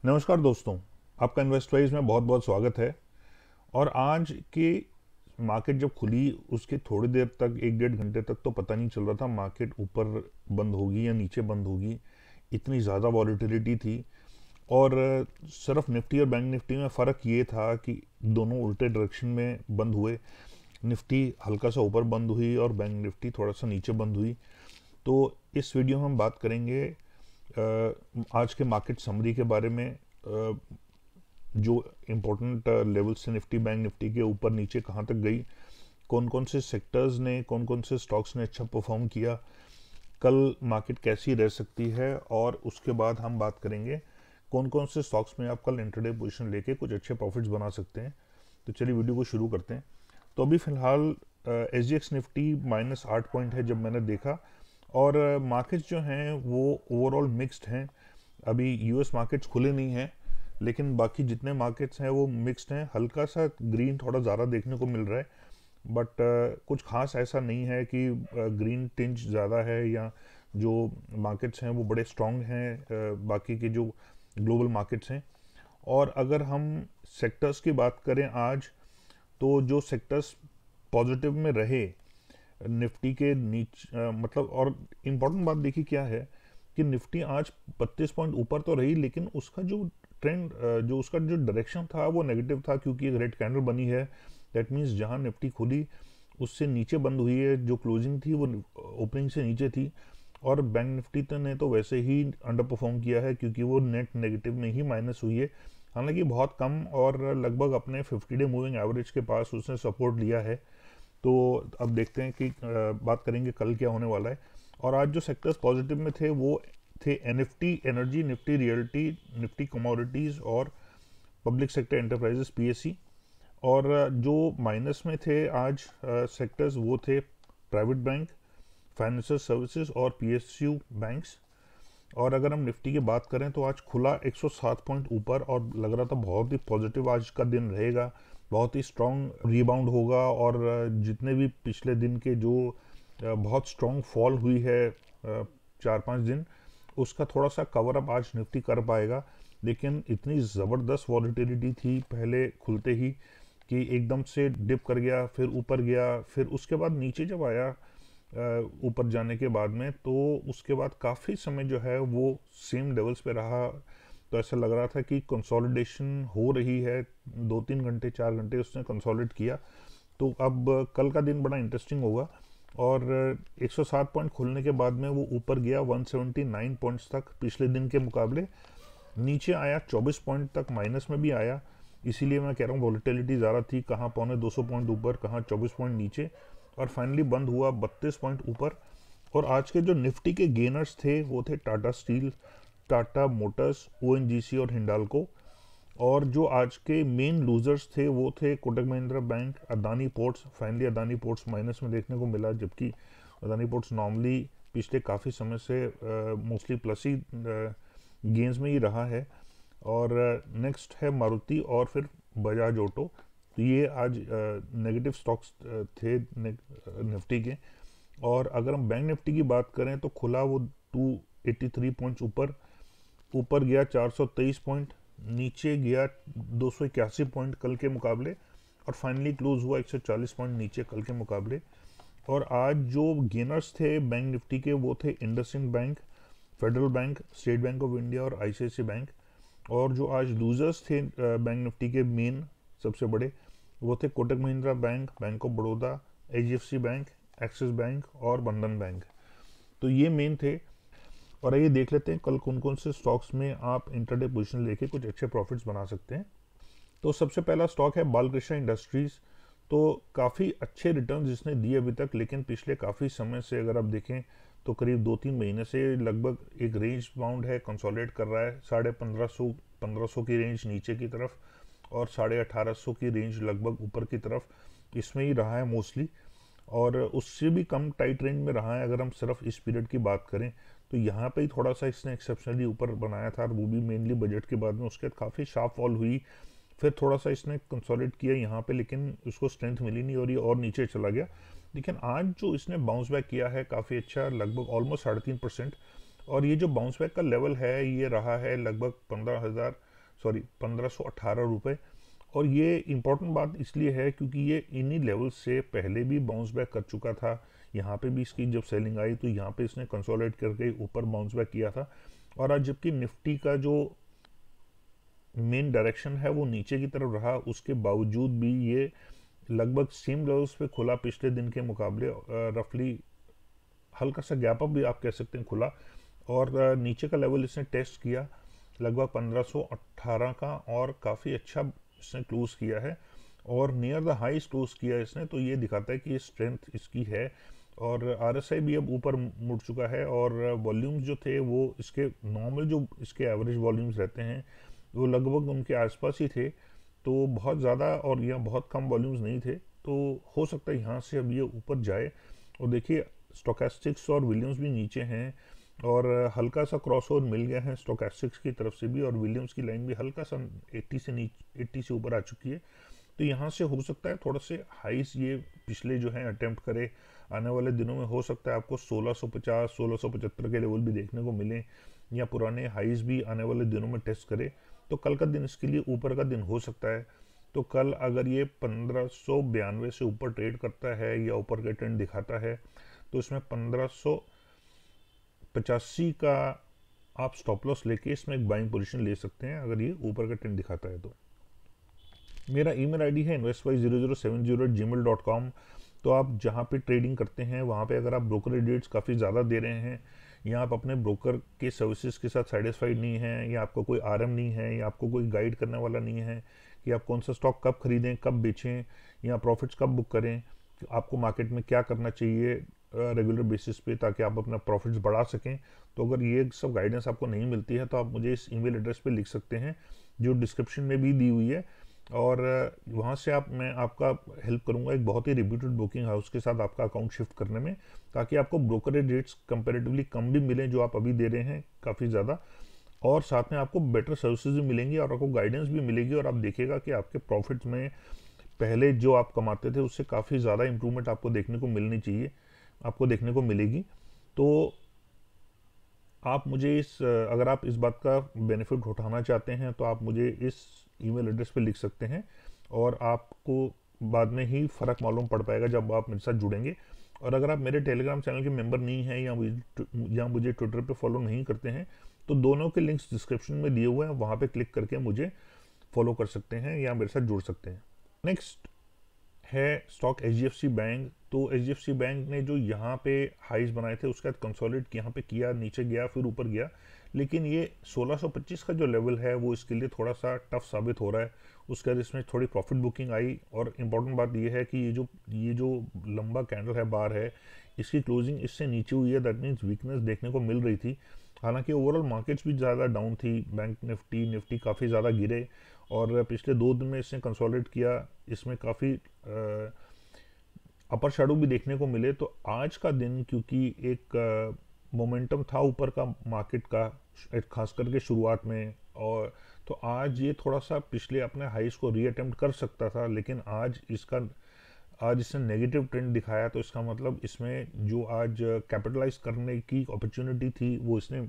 नमस्कार दोस्तों, आपका इन्वेस्टवाइज में बहुत बहुत स्वागत है। और आज की मार्केट जब खुली उसके थोड़ी देर तक 1 डेढ़ घंटे तक तो पता नहीं चल रहा था मार्केट ऊपर बंद होगी या नीचे बंद होगी। इतनी ज़्यादा वॉलेटिलिटी थी। और सिर्फ निफ्टी और बैंक निफ्टी में फ़र्क ये था कि दोनों उल्टे डायरेक्शन में बंद हुए। निफ्टी हल्का सा ऊपर बंद हुई और बैंक निफ्टी थोड़ा सा नीचे बंद हुई। तो इस वीडियो में हम बात करेंगे आज के मार्केट समरी के बारे में। जो इम्पोर्टेंट लेवल्स से निफ्टी बैंक निफ्टी के ऊपर नीचे कहाँ तक गई, कौन कौन से सेक्टर्स ने, कौन कौन से स्टॉक्स ने अच्छा परफॉर्म किया, कल मार्केट कैसी रह सकती है, और उसके बाद हम बात करेंगे कौन कौन से स्टॉक्स में आप कल इंटरडे पोजीशन लेके कुछ अच्छे प्रॉफिट्स बना सकते हैं। तो चलिए वीडियो को शुरू करते हैं। तो अभी फिलहाल SGX निफ्टी -8 पॉइंट है जब मैंने देखा। और मार्केट्स जो हैं वो ओवरऑल मिक्स्ड हैं। अभी यूएस मार्केट्स खुले नहीं हैं, लेकिन बाकी जितने मार्केट्स हैं वो मिक्स्ड हैं। हल्का सा ग्रीन थोड़ा ज़्यादा देखने को मिल रहा है, बट कुछ खास ऐसा नहीं है कि ग्रीन टिंज ज़्यादा है या जो मार्केट्स हैं वो बड़े स्ट्रॉन्ग हैं बाकी के जो ग्लोबल मार्केट्स हैं। और अगर हम सेक्टर्स की बात करें आज, तो जो सेक्टर्स पॉजिटिव में रहे निफ्टी के मतलब, और इम्पोर्टेंट बात देखिए क्या है कि निफ्टी आज 32 पॉइंट ऊपर तो रही, लेकिन उसका जो ट्रेंड, जो उसका जो डायरेक्शन था वो नेगेटिव था, क्योंकि एक रेड कैंडल बनी है। दैट मीन्स जहां निफ्टी खुली उससे नीचे बंद हुई है, जो क्लोजिंग थी वो ओपनिंग से नीचे थी। और बैंक निफ्टी ने तो वैसे ही अंडर परफॉर्म किया है, क्योंकि वो नेट नेगेटिव में ही माइनस हुई है, हालांकि बहुत कम, और लगभग अपने 50 डे मूविंग एवरेज के पास उसने सपोर्ट लिया है। तो अब देखते हैं कि बात करेंगे कल क्या होने वाला है। और आज जो सेक्टर्स पॉजिटिव में थे वो थे NFT energy, Nifty realty, Nifty commodities और पब्लिक सेक्टर एंटरप्राइजेस PSE। और जो माइनस में थे आज सेक्टर्स वो थे प्राइवेट बैंक, फाइनेंशियल सर्विसेज और PSU बैंक्स। और अगर हम निफ्टी की बात करें तो आज खुला 107 पॉइंट ऊपर, और लग रहा था बहुत ही पॉजिटिव आज का दिन रहेगा, बहुत ही स्ट्रॉन्ग रिबाउंड होगा। और जितने भी पिछले दिन के जो बहुत स्ट्रॉन्ग फॉल हुई है 4-5 दिन, उसका थोड़ा सा कवर अप आज निफ्टी कर पाएगा। लेकिन इतनी ज़बरदस्त वॉलिटिलिटी थी पहले खुलते ही कि एकदम से डिप कर गया, फिर ऊपर गया, फिर उसके बाद नीचे जब आया ऊपर जाने के बाद में, तो उसके बाद काफ़ी समय जो है वो सेम लेवल्स पे रहा। तो ऐसा लग रहा था कि कंसोलिडेशन हो रही है। 2-3 घंटे 4 घंटे उसने कंसोलिडेट किया। तो अब कल का दिन बड़ा इंटरेस्टिंग होगा। और 107 पॉइंट खुलने के बाद में वो ऊपर गया 179 पॉइंट्स तक पिछले दिन के मुकाबले, नीचे आया 24 पॉइंट तक माइनस में भी आया। इसीलिए मैं कह रहा हूँ वॉलेटिलिटी ज़्यादा थी, कहाँ पौने 200 पॉइंट ऊपर, कहाँ 24 पॉइंट नीचे, और फाइनली बंद हुआ 32 पॉइंट ऊपर। और आज के जो निफ्टी के गेनर्स थे वो थे Tata steel, Tata Motors, ONGC और हिंडाल्को। और जो आज के मेन लूजर्स थे वो थे Kotak Mahindra bank, Adani ports. Finally Adani ports minus में देखने को मिला, जबकि अदानी पोर्ट्स नॉर्मली पिछले काफ़ी समय से मोस्टली प्लस ही गेंस में ही रहा है। और नेक्स्ट है मारुति और फिर बजाज ऑटो। तो ये आज नेगेटिव स्टॉक्स थे निफ्टी के। और अगर हम बैंक निफ्टी की बात करें तो खुला वो 283 पॉइंट्स ऊपर, ऊपर गया 423 पॉइंट, नीचे गया 281 पॉइंट कल के मुकाबले, और फाइनली क्लोज हुआ 140 पॉइंट नीचे कल के मुकाबले। और आज जो गेनर्स थे बैंक निफ्टी के वो थे IndusInd bank, federal bank, state bank of India और ICICI बैंक। और जो आज लूजर्स थे बैंक निफ्टी के मेन सबसे बड़े, वो थे Kotak Mahindra bank, bank of Baroda, HDFC bank, axis bank और बंधन बैंक। तो ये मेन थे। और आइए देख लेते हैं कल कौन कौन से स्टॉक्स में आप इंटरडे पोजीशन लेके कुछ अच्छे प्रॉफिट्स बना सकते हैं। तो सबसे पहला स्टॉक है बालकृष्ण इंडस्ट्रीज। तो काफ़ी अच्छे रिटर्न जिसने दिए अभी तक, लेकिन पिछले काफ़ी समय से अगर आप देखें तो करीब 2-3 महीने से लगभग एक रेंज बाउंड है, कंसोलिडेट कर रहा है 1550 की रेंज नीचे की तरफ, और 1850 की रेंज लगभग ऊपर की तरफ, इसमें ही रहा है मोस्टली। और उससे भी कम टाइट रेंज में रहा है अगर हम सिर्फ इस पीरियड की बात करें। तो यहाँ पे ही थोड़ा सा इसने एक्सेप्शनली ऊपर बनाया था, और वो भी मेनली बजट के बाद में। उसके बाद काफ़ी शार्प फॉल हुई, फिर थोड़ा सा इसने कंसोलिडेट किया यहाँ पे, लेकिन उसको स्ट्रेंथ मिली नहीं और ये और नीचे चला गया। लेकिन आज जो इसने बाउंस बैक किया है काफ़ी अच्छा, लगभग ऑलमोस्ट 3.5%। और ये जो बाउंस बैक का लेवल है ये रहा है लगभग सॉरी 1518 रुपये। और ये इम्पोर्टेंट बात इसलिए है क्योंकि ये इन्हीं लेवल्स से पहले भी बाउंस बैक कर चुका था। यहाँ पे भी इसकी जब सेलिंग आई तो यहाँ पे इसने कंसोलिडेट करके ऊपर बाउंस बैक किया था। और आज जबकि निफ्टी का जो मेन डायरेक्शन है वो नीचे की तरफ रहा, उसके बावजूद भी ये लगभग सेम लेवल्स पे खुला पिछले दिन के मुकाबले, रफली हल्का सा गैप अप भी आप कह सकते हैं खुला। और नीचे का लेवल इसने टेस्ट किया लगभग 1518 का, और काफ़ी अच्छा इसने क्लोज किया है और नियर द हाईस क्लोज किया इसने। तो ये दिखाता है कि ये स्ट्रेंथ इसकी है। और आरएसआई भी अब ऊपर मुड़ चुका है, और वॉल्यूम्स जो थे वो इसके नॉर्मल जो इसके एवरेज वॉल्यूम्स रहते हैं वो लगभग उनके आसपास ही थे, तो बहुत ज़्यादा और यहाँ बहुत कम वॉल्यूम्स नहीं थे। तो हो सकता है यहाँ से अब ये ऊपर जाए। और देखिए स्टोकेस्टिक्स और विलियम्स भी नीचे हैं, और हल्का सा क्रॉसओवर मिल गया है स्टोकेस्टिक्स की तरफ से भी, और विलियम्स की लाइन भी हल्का सा 80 से ऊपर आ चुकी है। तो यहाँ से हो सकता है थोड़ा से हाइस ये पिछले जो है अटेम्प्ट करे। आने वाले दिनों में हो सकता है आपको 1650 1675 के लेवल भी देखने को मिले, या पुराने हाइस भी आने वाले दिनों में टेस्ट करे। तो कल का दिन इसके लिए ऊपर का दिन हो सकता है। तो कल अगर ये 1592 से ऊपर ट्रेड करता है या ऊपर का ट्रेंड दिखाता है तो इसमें 1585 का आप स्टॉप लॉस लेके इसमें एक बाइंग पोजीशन ले सकते हैं अगर ये ऊपर का ट्रेंड दिखाता है। तो मेरा ईमेल आईडी है investwise0070@gmail.com। तो आप जहाँ पे ट्रेडिंग करते हैं वहाँ पे अगर आप ब्रोकरेज रेट्स काफ़ी ज़्यादा दे रहे हैं, या आप अपने ब्रोकर के सर्विसेज के साथ सेटिस्फाइड नहीं हैं, या आपको कोई आरएम नहीं है, या आपको कोई गाइड करने वाला नहीं है कि आप कौन सा स्टॉक कब खरीदें कब बेचें या प्रॉफिट्स कब बुक करें, आपको मार्केट में क्या करना चाहिए रेगुलर बेसिस पे ताकि आप अपना प्रॉफिट्स बढ़ा सकें। तो अगर ये सब गाइडेंस आपको नहीं मिलती है तो आप मुझे इस ईमेल एड्रेस पे लिख सकते हैं जो डिस्क्रिप्शन में भी दी हुई है, और वहाँ से मैं आपका हेल्प करूँगा एक बहुत ही रिप्यूटेड ब्रोकिंग हाउस के साथ आपका अकाउंट शिफ्ट करने में, ताकि आपको ब्रोकरेज रेट्स कंपैरेटिवली कम भी मिलें जो आप अभी दे रहे हैं काफ़ी ज़्यादा, और साथ में आपको बेटर सर्विसेज भी मिलेंगी और आपको गाइडेंस भी मिलेगी, और आप देखिएगा कि आपके प्रॉफिट्स में पहले जो आप कमाते थे उससे काफ़ी ज़्यादा इंप्रूवमेंट आपको देखने को मिलनी चाहिए, आपको देखने को मिलेगी। तो आप मुझे अगर आप इस बात का बेनिफिट उठाना चाहते हैं तो आप मुझे इस ईमेल एड्रेस पे लिख सकते हैं, और आपको बाद में ही फ़र्क मालूम पड़ पाएगा जब आप मेरे साथ जुड़ेंगे। और अगर आप मेरे टेलीग्राम चैनल के मेंबर नहीं हैं या मुझे ट्विटर पे फॉलो नहीं करते हैं तो दोनों के लिंक्स डिस्क्रिप्शन में दिए हुए हैं, वहाँ पे क्लिक करके मुझे फॉलो कर सकते हैं या मेरे साथ जुड़ सकते हैं। नेक्स्ट है स्टॉक एचडीएफसी बैंक। तो एचडीएफसी बैंक ने जो यहाँ पे हाइज बनाए थे उसके बाद कंसोलिडेट यहाँ पे किया, नीचे गया फिर ऊपर गया, लेकिन ये 1625 का जो लेवल है वो इसके लिए थोड़ा सा टफ साबित हो रहा है। उसके बाद इसमें थोड़ी प्रॉफिट बुकिंग आई, और इम्पॉर्टेंट बात ये है कि ये जो लंबा कैंडल है बार है इसकी क्लोजिंग इससे नीचे हुई है, दैट मीन्स वीकनेस देखने को मिल रही थी। हालांकि ओवरऑल मार्केट्स भी ज़्यादा डाउन थी, बैंक निफ्टी काफ़ी ज़्यादा गिरे, और पिछले 2 दिन में इसने कंसोलिडेट किया, इसमें काफ़ी अपर शैडो भी देखने को मिले। तो आज का दिन क्योंकि एक मोमेंटम था ऊपर का मार्केट का खास करके शुरुआत में, और तो आज ये थोड़ा सा पिछले अपने हाइस को रीअटेम्प्ट कर सकता था, लेकिन आज इसने नेगेटिव ट्रेंड दिखाया। तो इसका मतलब इसमें जो आज कैपिटलाइज करने की अपॉर्चुनिटी थी वो इसने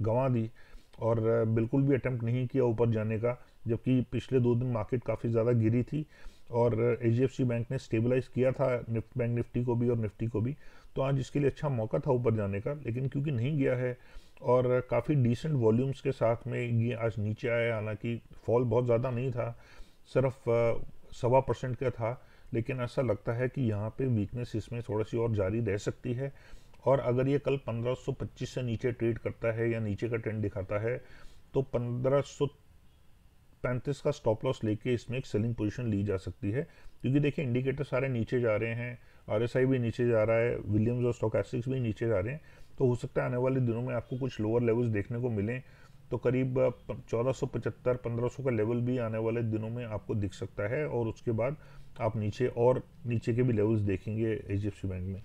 गंवा दी, और बिल्कुल भी अटेम्प्ट नहीं किया ऊपर जाने का, जबकि पिछले 2 दिन मार्केट काफ़ी ज़्यादा गिरी थी और एचडीएफसी बैंक ने स्टेबलाइज किया था बैंक निफ्टी को भी और निफ्टी को भी। तो आज इसके लिए अच्छा मौका था ऊपर जाने का, लेकिन क्योंकि नहीं गया है और काफ़ी डिसेंट वॉल्यूम्स के साथ में ये आज नीचे आया। हालांकि फॉल बहुत ज़्यादा नहीं था, सिर्फ 1.25% का था, लेकिन ऐसा लगता है कि यहाँ पे वीकनेस इसमें थोड़ी सी और जारी रह सकती है। और अगर ये कल 1525 से नीचे ट्रेड करता है या नीचे का ट्रेंड दिखाता है तो 1535 का स्टॉप लॉस लेके इसमें एक सेलिंग पोजीशन ली जा सकती है, क्योंकि देखिए इंडिकेटर सारे नीचे जा रहे हैं, आरएसआई भी नीचे जा रहा है, विलियम्स और स्टोकेस्टिक्स भी नीचे जा रहे हैं। तो हो सकता है आने वाले दिनों में आपको कुछ लोअर लेवल्स देखने को मिलें, तो करीब 1475 1500 का लेवल भी आने वाले दिनों में आपको दिख सकता है, और उसके बाद आप नीचे के भी लेवल्स देखेंगे एचडीएफसी बैंक में।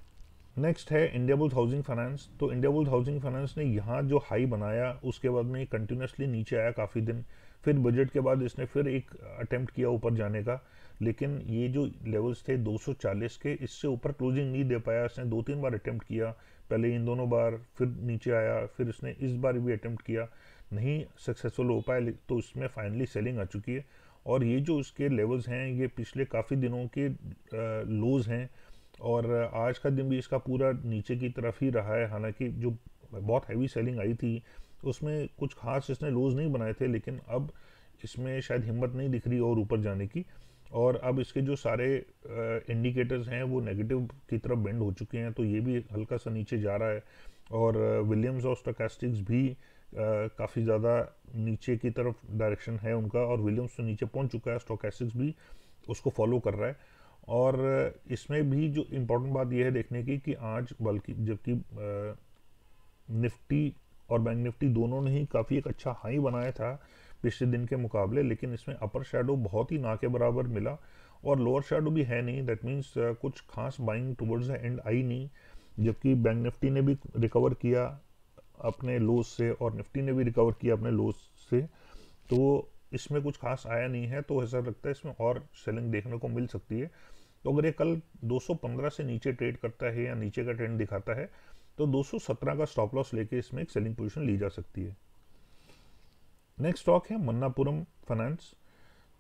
नेक्स्ट है इंडियाबुल्स हाउसिंग फाइनेंस। तो इंडियाबुल्स हाउसिंग फाइनेंस ने यहाँ जो हाई बनाया उसके बाद में कंटिन्यूसली नीचे आया काफ़ी दिन, फिर बजट के बाद इसने फिर एक अटेम्प्ट किया ऊपर जाने का, लेकिन ये जो लेवल्स थे 240 के, इससे ऊपर क्लोजिंग नहीं दे पाया। इसने 2-3 बार अटेम्प्ट किया, पहले इन दोनों बार, फिर नीचे आया, फिर इसने इस बार भी अटेम्प्ट किया, नहीं सक्सेसफुल हो पाया, तो इसमें फाइनली सेलिंग आ चुकी है। और ये जो इसके लेवल्स हैं ये पिछले काफ़ी दिनों के लोज हैं, और आज का दिन भी इसका पूरा नीचे की तरफ ही रहा है। हालांकि जो बहुत हैवी सेलिंग आई थी उसमें कुछ खास इसने लोज नहीं बनाए थे, लेकिन अब इसमें शायद हिम्मत नहीं दिख रही और ऊपर जाने की। और अब इसके जो सारे इंडिकेटर्स हैं वो नेगेटिव की तरफ बेंड हो चुके हैं, तो ये भी हल्का सा नीचे जा रहा है। और विलियम्स और स्टोकेस्टिक्स भी काफ़ी ज़्यादा नीचे की तरफ डायरेक्शन है उनका, और विलियम्स तो नीचे पहुंच चुका है, स्टोकेस्टिक्स भी उसको फॉलो कर रहा है। और इसमें भी जो इम्पोर्टेंट बात यह है देखने की कि आज बल्कि जबकि निफ्टी और बैंक निफ्टी दोनों ने ही काफ़ी एक अच्छा हाई बनाया था पिछले दिन के मुकाबले, लेकिन इसमें अपर शैडो बहुत ही ना के बराबर मिला और लोअर शैडो भी है नहीं। दैट मीन्स कुछ खास buying towards the and I नहीं। जबकि बैंक निफ्टी ने भी रिकवर किया अपने लोज से और निफ्टी ने भी रिकवर किया अपने लोज से, तो इसमें कुछ खास आया नहीं है। तो ऐसा लगता है इसमें और सेलिंग देखने को मिल सकती है। तो अगर ये कल 215 से नीचे ट्रेड करता है या नीचे का ट्रेंड दिखाता है तो 217 का स्टॉप लॉस लेके इसमें एक सेलिंग पोजीशन ली जा सकती है। नेक्स्ट स्टॉक है मन्नापुरम फाइनेंस।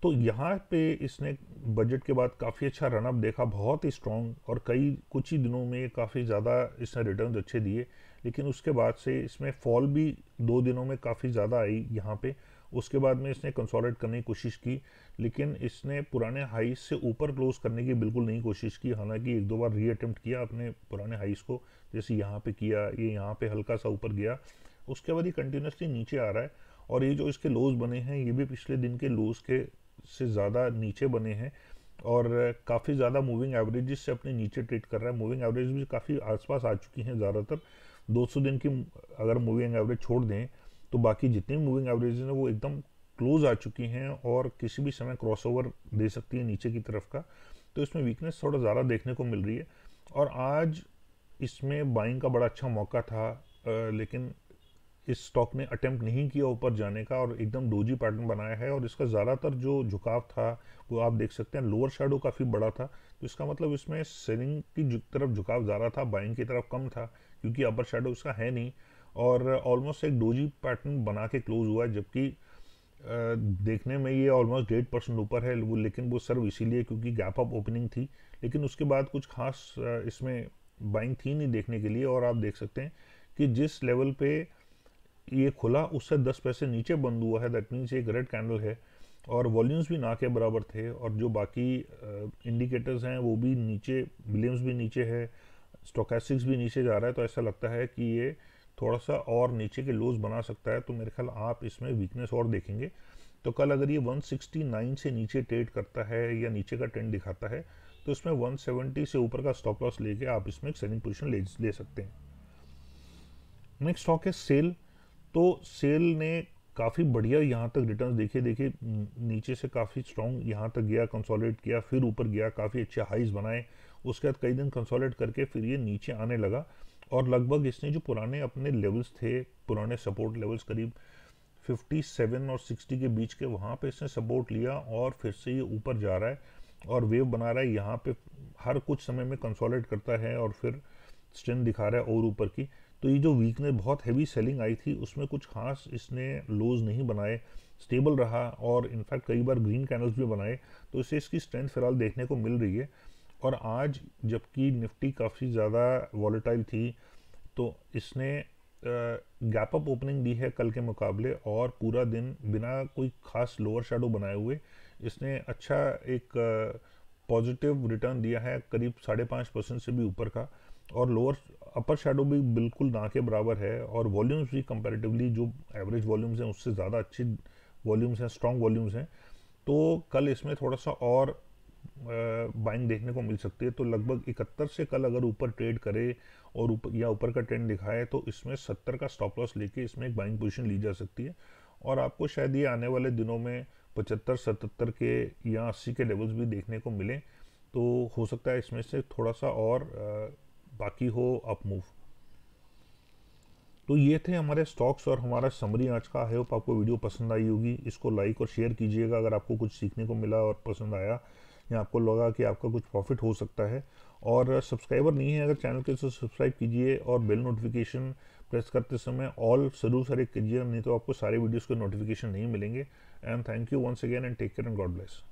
तो यहाँ पे इसने बजट के बाद काफ़ी अच्छा रनअप देखा, बहुत ही स्ट्रॉन्ग, और कुछ ही दिनों में काफ़ी ज़्यादा इसने रिटर्न्स अच्छे दिए। लेकिन उसके बाद से इसमें फॉल भी 2 दिनों में काफ़ी ज़्यादा आई यहाँ पे। उसके बाद में इसने कंसोलिडेट करने की कोशिश की, लेकिन इसने पुराने हाइस से ऊपर क्लोज करने की बिल्कुल नहीं कोशिश की। हालांकि 1-2 बार रीअटेम्प्ट किया अपने पुराने हाइस को, जैसे यहाँ पे किया, ये यहाँ पे हल्का सा ऊपर गया, उसके बाद ये कंटिन्यूसली नीचे आ रहा है। और ये जो इसके लोज बने हैं ये भी पिछले दिन के लोज के से ज़्यादा नीचे बने हैं, और काफ़ी ज़्यादा मूविंग एवरेजेस से अपने नीचे ट्रेड कर रहा है। मूविंग एवरेज भी काफ़ी आसपास आ चुकी हैं, ज़्यादातर 200 दिन की अगर मूविंग एवरेज छोड़ दें तो बाकी जितनी मूविंग एवरेज हैं वो एकदम क्लोज आ चुकी हैं और किसी भी समय क्रॉसओवर दे सकती है नीचे की तरफ का। तो इसमें वीकनेस थोड़ा ज़्यादा देखने को मिल रही है। और आज इसमें बाइंग का बड़ा अच्छा मौका था, लेकिन इस स्टॉक ने अटेम्प्ट नहीं किया ऊपर जाने का और एकदम डोजी पैटर्न बनाया है। और इसका ज़्यादातर जो झुकाव था वो आप देख सकते हैं, लोअर शैडो काफ़ी बड़ा था, तो इसका मतलब इसमें सेलिंग की तरफ झुकाव ज़्यादा था, बाइंग की तरफ कम था, क्योंकि अपर शैडो इसका है नहीं। और ऑलमोस्ट एक डोजी पैटर्न बना के क्लोज हुआ है, जबकि देखने में ये ऑलमोस्ट 8% ऊपर है वो, लेकिन वो सर्व इसीलिए क्योंकि गैप अप ओपनिंग थी। लेकिन उसके बाद कुछ खास इसमें बाइंग थी नहीं देखने के लिए। और आप देख सकते हैं कि जिस लेवल पे ये खुला उससे 10 पैसे नीचे बंद हुआ है, दैट मीन्स एक रेड कैंडल है, और वॉल्यूम्स भी ना के बराबर थे, और जो बाकी इंडिकेटर्स हैं वो भी नीचे, विलियम्स भी नीचे है, स्टोकेस्टिक्स भी नीचे जा रहा है। तो ऐसा लगता है कि ये थोड़ा सा और नीचे के लोज बना सकता है। तो मेरे ख्याल आप इसमें वीकनेस और देखेंगे। तो कल अगर ये 169 से नीचे ट्रेड करता है या नीचे का ट्रेंड दिखाता है तो इसमें 170 से ऊपर का स्टॉप लॉस लेके आप इसमें एक सेलिंग पोजीशन ले सकते हैं। नेक्स्ट स्टॉक है सेल। तो सेल ने काफ़ी बढ़िया यहाँ तक रिटर्न्स देखिए नीचे से काफ़ी स्ट्रॉन्ग यहाँ तक गया, कंसोलिडेट किया, फिर ऊपर गया, काफ़ी अच्छे हाइज बनाए, उसके बाद कई दिन कंसोलिडेट करके फिर ये नीचे आने लगा। और लगभग इसने जो पुराने अपने लेवल्स थे, पुराने सपोर्ट लेवल्स करीब 57 और 60 के बीच के, वहाँ पे इसने सपोर्ट लिया और फिर से ये ऊपर जा रहा है और वेव बना रहा है। यहाँ पे हर कुछ समय में कंसोलिडेट करता है और फिर स्ट्रेंथ दिखा रहा है और ऊपर की। तो ये जो वीकनेस, बहुत हैवी सेलिंग आई थी, उसमें कुछ खास इसने लोज नहीं बनाए, स्टेबल रहा और इनफैक्ट कई बार ग्रीन कैंडल्स भी बनाए। तो इससे इसकी स्ट्रेंथ फिलहाल देखने को मिल रही है। और आज जबकि निफ्टी काफ़ी ज़्यादा वॉलेटाइल थी तो इसने गैप अप ओपनिंग दी है कल के मुकाबले, और पूरा दिन बिना कोई खास लोअर शैडो बनाए हुए इसने अच्छा एक पॉजिटिव रिटर्न दिया है, करीब 5.5% से भी ऊपर का। और लोअर अपर शैडो भी बिल्कुल ना के बराबर है, और वॉल्यूम्स भी कंपैरेटिवली जो एवरेज वॉल्यूम्स हैं उससे ज़्यादा अच्छी वॉल्यूम्स हैं, स्ट्रॉन्ग वॉल्यूम्स हैं। तो कल इसमें थोड़ा सा और बाइंग देखने को मिल सकती है। तो लगभग 71 से कल अगर ऊपर ट्रेड करे और ऊपर का ट्रेंड दिखाए तो इसमें 70 का स्टॉप लॉस लेके इसमें एक बाइंग पोजीशन ली जा सकती है। और आपको शायद ये आने वाले दिनों में 75-77 के या 80 के लेवल्स भी देखने को मिले। तो हो सकता है इसमें से थोड़ा सा और बाकी हो अप मूव। तो ये थे हमारे स्टॉक्स और हमारा समरी आज का। आई होप आपको वीडियो पसंद आई होगी। इसको लाइक और शेयर कीजिएगा अगर आपको कुछ सीखने को मिला और पसंद आया, या आपको लगा कि आपका कुछ प्रॉफिट हो सकता है। और सब्सक्राइबर नहीं है अगर चैनल के, तो सब्सक्राइब कीजिए और बेल नोटिफिकेशन प्रेस करते समय ऑल जरूर सारे कीजिए, नहीं तो आपको सारे वीडियोस के नोटिफिकेशन नहीं मिलेंगे। And thank you once again and take care and God bless.